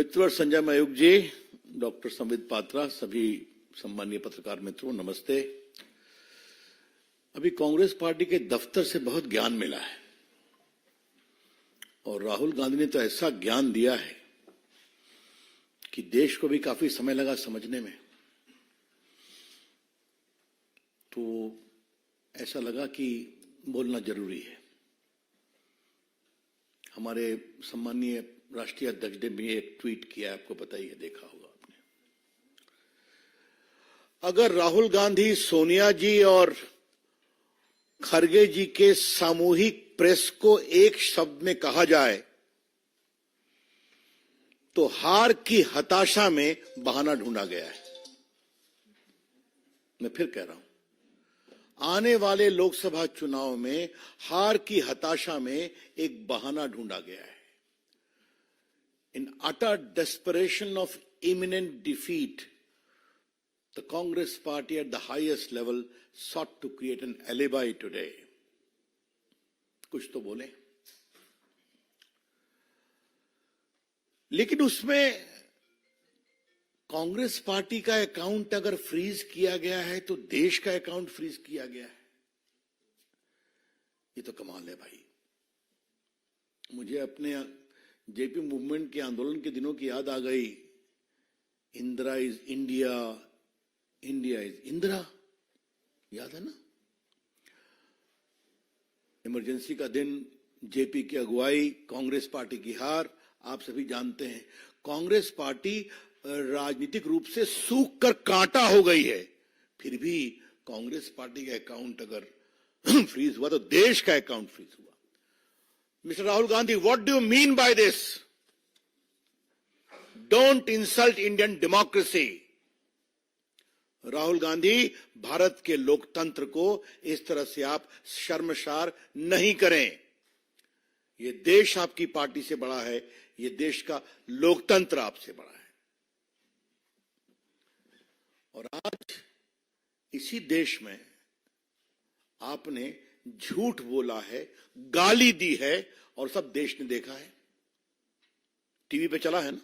मित्र संजय मयूख जी, doctor Sambit Patra, सभी सम्मानीय पत्रकार मित्रों, नमस्ते। अभी कांग्रेस पार्टी के दफ्तर से बहुत ज्ञान मिला है और राहुल गांधी ने तो ऐसा ज्ञान दिया है कि देश को भी काफी समय लगा समझने में। तो ऐसा लगा कि बोलना जरूरी है। हमारे सम्मानीय राष्ट्रीय अध्यक्ष ने भी एक ट्वीट किया, आपको पता ही है, देखा होगा आपने। अगर राहुल गांधी, सोनिया जी और खरगे जी के सामूहिक प्रेस को एक शब्द में कहा जाए तो हार की हताशा में बहाना ढूंढा गया है। मैं फिर कह रहा हूं, आने वाले लोकसभा चुनाव में हार की हताशा में एक बहाना ढूंढा गया है। In utter desperation of imminent defeat, the Congress party at the highest level sought to create an alibi today. कुछ तो बोले, लेकिन उसमें कांग्रेस पार्टी का अकाउंट अगर फ्रीज किया गया है तो देश का अकाउंट फ्रीज किया गया है। ये तो कमाल है भाई। मुझे अपने जेपी मूवमेंट के आंदोलन के दिनों की याद आ गई। Indira is India, India is Indira, याद है ना? इमरजेंसी का दिन, जेपी की अगुवाई, कांग्रेस पार्टी की हार, आप सभी जानते हैं। कांग्रेस पार्टी राजनीतिक रूप से सूख कर कांटा हो गई है, फिर भी कांग्रेस पार्टी का अकाउंट अगर फ्रीज हुआ तो देश का अकाउंट फ्रीज हुआ। Mr. Rahul Gandhi, what do you mean by this? Don't insult Indian democracy. Rahul Gandhi, Bharat के लोकतंत्र को इस तरह से आप शर्मसार नहीं करें। ये देश आपकी पार्टी से बड़ा है, ये देश का लोकतंत्र आपसे बड़ा है। और आज इसी देश में आपने झूठ बोला है, गाली दी है और सब देश ने देखा है, टीवी पे चला है ना।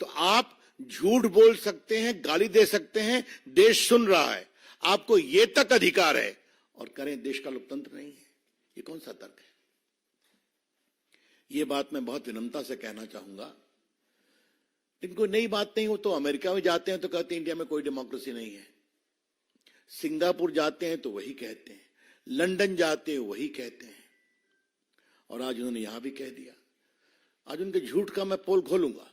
तो आप झूठ बोल सकते हैं, गाली दे सकते हैं, देश सुन रहा है, आपको ये तक अधिकार है, और करें देश का लोकतंत्र नहीं है। ये कौन सा तर्क है? ये बात मैं बहुत विनम्रता से कहना चाहूंगा। इनको नई बात नहीं हो तो अमेरिका में जाते हैं तो कहते हैं इंडिया में कोई डेमोक्रेसी नहीं है, सिंगापुर जाते हैं तो वही कहते हैं, लंदन जाते हैं वही कहते हैं, और आज उन्होंने यहां भी कह दिया। आज उनके झूठ का मैं पोल खोलूंगा।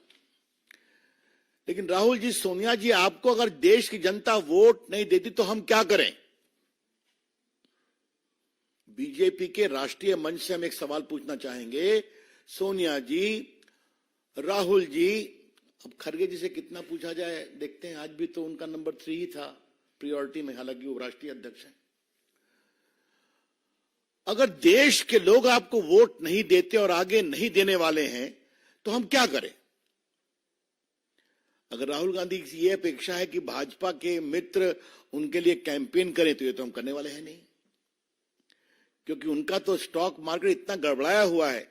लेकिन राहुल जी, सोनिया जी, आपको अगर देश की जनता वोट नहीं देती तो हम क्या करें? बीजेपी के राष्ट्रीय मंच से हम एक सवाल पूछना चाहेंगे। सोनिया जी, राहुल जी, अब खरगे जी से कितना पूछा जाए देखते हैं। आज भी तो उनका नंबर 3 ही था प्रायोरिटी में, हालांकि वो राष्ट्रीय अध्यक्ष हैं। अगर देश के लोग आपको वोट नहीं देते और आगे नहीं देने वाले हैं तो हम क्या करें? अगर राहुल गांधी की यह अपेक्षा है कि भाजपा के मित्र उनके लिए कैंपेन करें तो ये तो हम करने वाले हैं नहीं, क्योंकि उनका तो स्टॉक मार्केट इतना गड़बड़ाया हुआ है।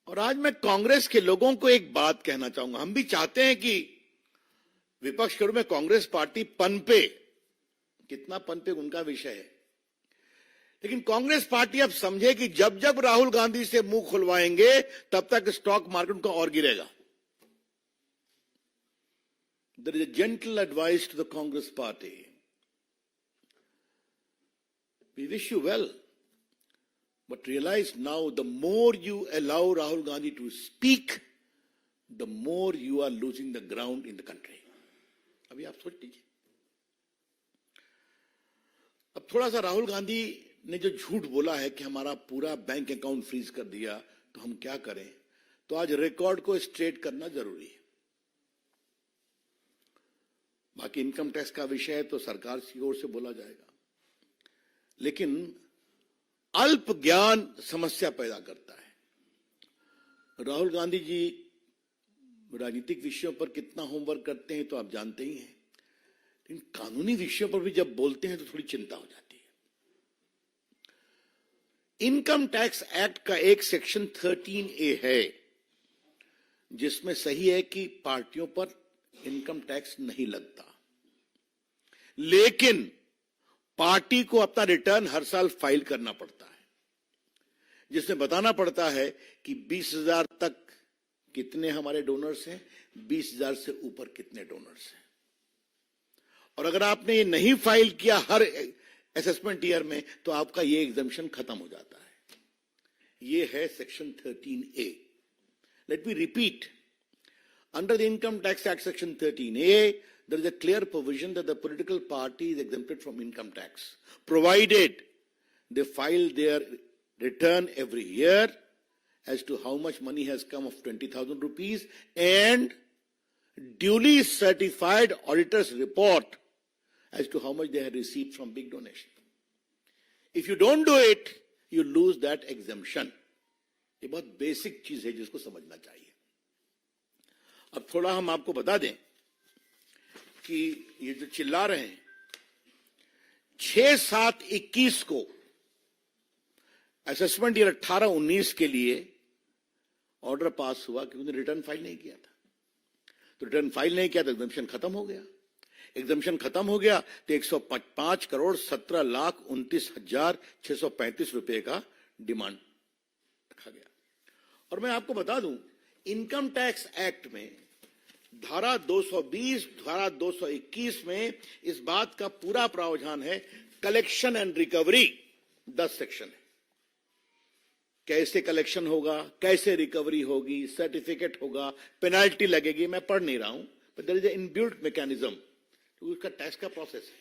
और आज मैं कांग्रेस के लोगों को एक बात कहना चाहूंगा। हम भी चाहते हैं कि विपक्ष के रूप में कांग्रेस पार्टी पनपे, कितना पनपे उनका विषय है, लेकिन कांग्रेस पार्टी अब समझे कि जब जब राहुल गांधी से मुंह खुलवाएंगे तब तक स्टॉक मार्केट का और गिरेगा। There is a gentle advice to the Congress party, we wish you well, but realise now the more you allow Rahul Gandhi to speak, the more you are losing the ground in the country. अभी आप सोच लीजिए। अब थोड़ा सा राहुल गांधी ने जो झूठ बोला है कि हमारा पूरा बैंक अकाउंट फ्रीज कर दिया तो हम क्या करें, तो आज रिकॉर्ड को स्ट्रेट करना जरूरी है। बाकी इनकम टैक्स का विषय तो सरकार की ओर से बोला जाएगा, लेकिन अल्प ज्ञान समस्या पैदा करता है। राहुल गांधी जी राजनीतिक विषयों पर कितना होमवर्क करते हैं तो आप जानते ही हैं, लेकिन कानूनी विषयों पर भी जब बोलते हैं तो थोड़ी चिंता हो जाती है। इनकम टैक्स एक्ट का एक सेक्शन 13A है जिसमें सही है कि पार्टियों पर इनकम टैक्स नहीं लगता, लेकिन पार्टी को अपना रिटर्न हर साल फाइल करना पड़ता है, जिसमें बताना पड़ता है कि 20,000 तक कितने हमारे डोनर्स हैं, 20,000 से ऊपर कितने डोनर्स हैं। और अगर आपने ये नहीं फाइल किया हर असेसमेंट ईयर में, तो आपका ये एग्जम्पशन खत्म हो जाता है। ये है section 13A। Let me repeat, under the Income Tax Act section 13A, there is a clear provision that the political party is exempted from income tax, provided they file their return every year as to how much money has come of 20,000 rupees and duly certified auditor's report as to how much they have received from big donation. If you don't do it, you lose that exemption. ये बहुत basic चीज है जिसको समझना चाहिए। अब थोड़ा हम आपको बता दें कि ये जो चिल्ला रहे हैं, 6/7/21 को असेसमेंट ईयर 18-19 के लिए ऑर्डर पास हुआ कि उन्होंने रिटर्न फाइल नहीं किया था। तो रिटर्न फाइल नहीं किया तो एग्जम्पशन खत्म हो गया। एग्जम्पशन खत्म हो गया तो 105,17,29,635 रुपए का डिमांड रखा गया। और मैं आपको बता दूं, इनकम टैक्स एक्ट में धारा 220, धारा 221 में इस बात का पूरा प्रावधान है। कलेक्शन एंड रिकवरी 10 सेक्शन है। कैसे कलेक्शन होगा, कैसे रिकवरी होगी, सर्टिफिकेट होगा, पेनाल्टी लगेगी, मैं पढ़ नहीं रहा हूं, but there is a inbuilt mechanism. तो उसका टैक्स का प्रोसेस है।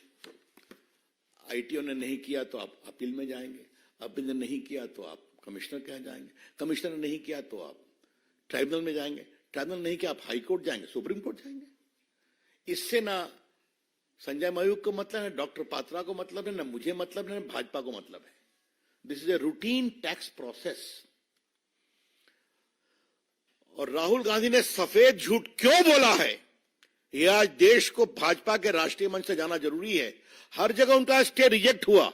आईटीओ ने नहीं किया तो आप अपील में जाएंगे, अपील ने नहीं किया तो आप कमिश्नर के यहाँ जाएंगे, कमिश्नर ने नहीं किया तो आप ट्राइब्यूनल में जाएंगे, ट्राइब्यूनल नहीं किया आप हाई कोर्ट जाएंगे, सुप्रीम कोर्ट जाएंगे। इससे ना संजय मयूख को मतलब है, डॉक्टर पात्रा को मतलब है, ना मुझे मतलब है, ना भाजपा को मतलब है। This is a routine tax process. और राहुल गांधी ने सफेद झूठ क्यों बोला है, यह आज देश को भाजपा के राष्ट्रीय मंच से जाना जरूरी है। हर जगह उनका स्टे रिजेक्ट हुआ,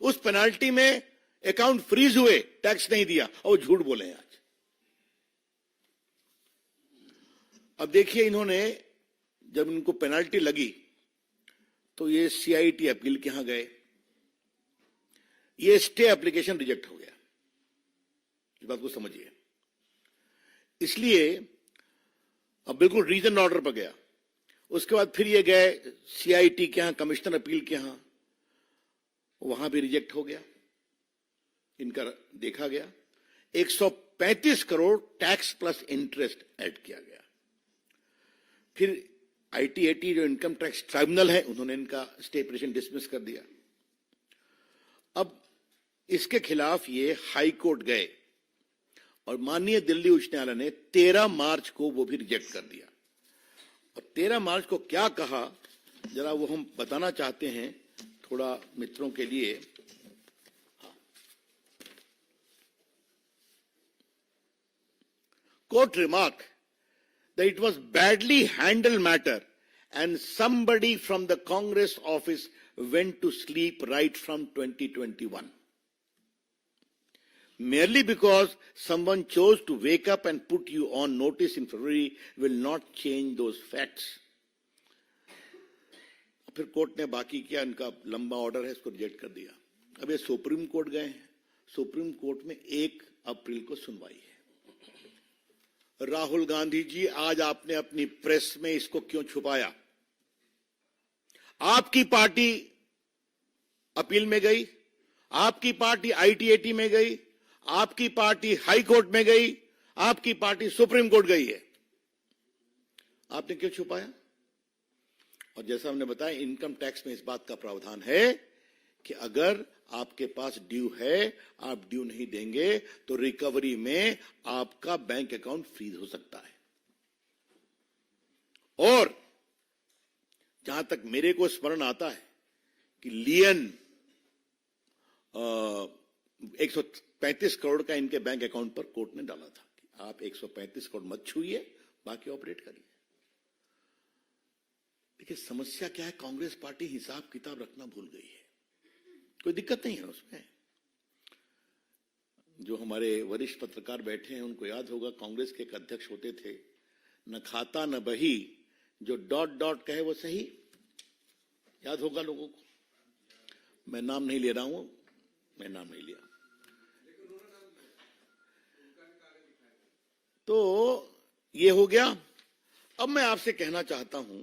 उस पेनाल्टी में अकाउंट फ्रीज हुए, टैक्स नहीं दिया, और झूठ बोले आज। अब देखिए, इन्होंने जब इनको पेनाल्टी लगी तो ये सीआईटी अपील के यहां गए, ये स्टे एप्लीकेशन रिजेक्ट हो गया। इस बात को समझिए। इसलिए अब बिल्कुल रीजन ऑर्डर पर गया। उसके बाद फिर ये गए सीआईटी के यहां, कमिश्नर अपील के यहां, वहां भी रिजेक्ट हो गया। इनका देखा गया 135 crore tax plus interest add किया गया। फिर आईटीएटी जो इनकम टैक्स ट्राइब्यूनल है, उन्होंने इनका स्टे पिटीशन डिसमिस कर दिया। अब इसके खिलाफ ये हाई कोर्ट गए और माननीय दिल्ली उच्च न्यायालय ने 13 मार्च को वो भी रिजेक्ट कर दिया। और 13 मार्च को क्या कहा, जरा वो हम बताना चाहते हैं थोड़ा मित्रों के लिए। Court remarked that it was badly handled matter and somebody from the Congress office went to sleep right from 2021. Merely because someone chose to wake up and put you on notice in February will not change those facts. फिर court ने बाकी किया, इनका लंबा order है, इसको reject कर दिया। अब ये सुप्रीम कोर्ट गए हैं। सुप्रीम कोर्ट में 1 अप्रैल को सुनवाई है। राहुल गांधी जी, आज आपने अपनी प्रेस में इसको क्यों छुपाया? आपकी पार्टी अपील में गई, आपकी पार्टी आईटीएटी में गई, आपकी पार्टी हाई कोर्ट में गई, आपकी पार्टी सुप्रीम कोर्ट गई है। आपने क्यों छुपाया? और जैसा हमने बताया, इनकम टैक्स में इस बात का प्रावधान है कि अगर आपके पास ड्यू है, आप ड्यू नहीं देंगे तो रिकवरी में आपका बैंक अकाउंट फ्रीज हो सकता है। और जहां तक मेरे को स्मरण आता है कि लियन 135 करोड़ का इनके बैंक अकाउंट पर कोर्ट ने डाला था कि आप 135 करोड़ मत छूइए, बाकी ऑपरेट करिए। देखिए समस्या क्या है, कांग्रेस पार्टी हिसाब किताब रखना भूल गई है। कोई दिक्कत नहीं है उसमें। जो हमारे वरिष्ठ पत्रकार बैठे हैं उनको याद होगा, कांग्रेस के एक अध्यक्ष होते थे, न खाता न बही, जो डॉट डॉट कहे वो सही। याद होगा लोगों को। मैं नाम नहीं ले रहा हूं, मैं नाम नहीं लिया। तो ये हो गया। अब मैं आपसे कहना चाहता हूं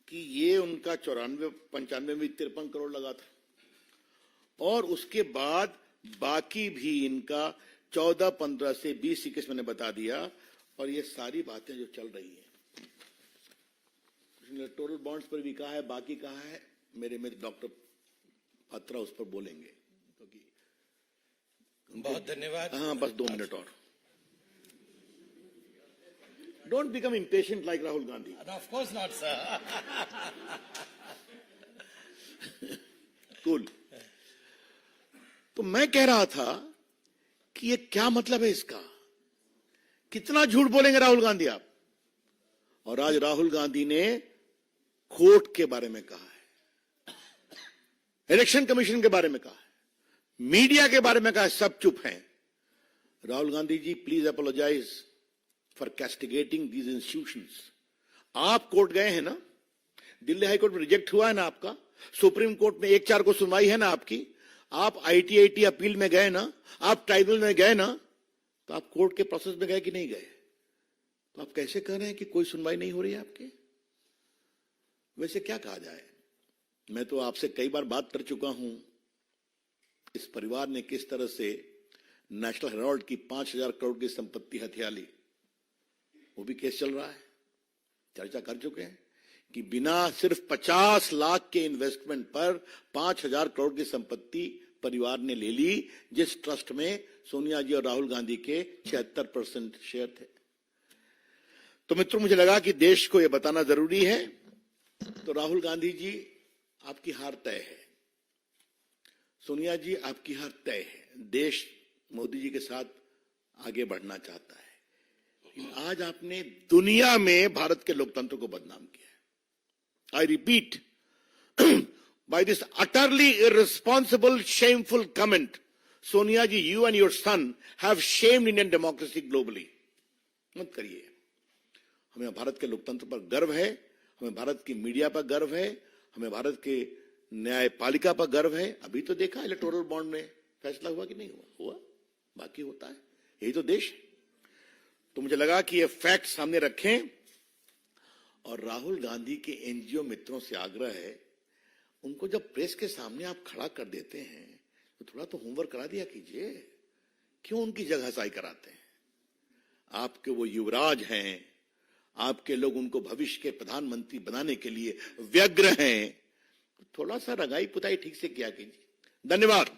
कि ये उनका 94, 95, 53 करोड़ लगा था, और उसके बाद बाकी भी इनका 14, 15 से 20, 21 मैंने बता दिया। और ये सारी बातें जो चल रही हैं, इलेक्टोरल बॉन्ड्स पर भी कहा है, बाकी कहा है, मेरे में डॉक्टर पात्रा उस पर बोलेंगे, क्योंकि बहुत धन्यवाद। हाँ, बस 2 मिनट और। Don't become impatient like Rahul Gandhi. Of course not, sir. Cool. तो मैं कह रहा था कि ये क्या मतलब है इसका? कितना झूठ बोलेंगे राहुल गांधी आप? और आज राहुल गांधी ने कोर्ट के बारे में कहा है, इलेक्शन कमीशन के बारे में कहा है, मीडिया के बारे में कहा है, सब चुप हैं। Rahul Gandhi ji, please apologise for castigating these institutions. आप कोर्ट गए हैं ना, दिल्ली हाई कोर्ट में रिजेक्ट हुआ है ना आपका, सुप्रीम कोर्ट में 1-4 को सुनवाई है ना आपकी, आप ITIT अपील में गए ना, आप ट्राइब्यूनल में गए ना, तो आप कोर्ट के प्रोसेस में गए कि नहीं गए? तो आप कैसे कह रहे हैं कि कोई सुनवाई नहीं हो रही है आपके? वैसे क्या कहा जाए? मैं तो आपसे कई बार बात कर चुका हूं, इस परिवार ने किस तरह से नेशनल हेराल्ड की 5,000 करोड़ की संपत्ति हथिया ली, वो भी केस चल रहा है, चर्चा कर चुके हैं कि बिना सिर्फ 50 लाख के इन्वेस्टमेंट पर 5,000 करोड़ की संपत्ति परिवार ने ले ली, जिस ट्रस्ट में सोनिया जी और राहुल गांधी के 76% शेयर थे। तो मित्रों, मुझे लगा कि देश को यह बताना जरूरी है। तो राहुल गांधी जी, आपकी हार तय है। सोनिया जी, आपकी हार तय है। देश मोदी जी के साथ आगे बढ़ना चाहता है। आज आपने दुनिया में भारत के लोकतंत्र को बदनाम किया है। I repeat, by this utterly irresponsible, shameful comment, Sonia ji, you and your son have shamed Indian democracy globally. मत करिए। हमें भारत के लोकतंत्र पर गर्व है, हमें भारत की मीडिया पर गर्व है, हमें भारत के न्यायपालिका पर गर्व है। अभी तो देखा इलेक्टोरल बॉन्ड में फैसला हुआ कि नहीं हुआ? हुआ, बाकी होता है। यही तो देश है। तो मुझे लगा कि ये फैक्ट सामने रखें, और राहुल गांधी के NGO मित्रों से आग्रह है, उनको जब प्रेस के सामने आप खड़ा कर देते हैं तो थोड़ा तो होमवर्क करा दिया कीजिए। क्यों उनकी जगहसाई कराते हैं? आपके वो युवराज हैं, आपके लोग उनको भविष्य के प्रधानमंत्री बनाने के लिए व्यग्र हैं। थोड़ा सा रगाई पुताई ठीक से किया कीजिए। धन्यवाद।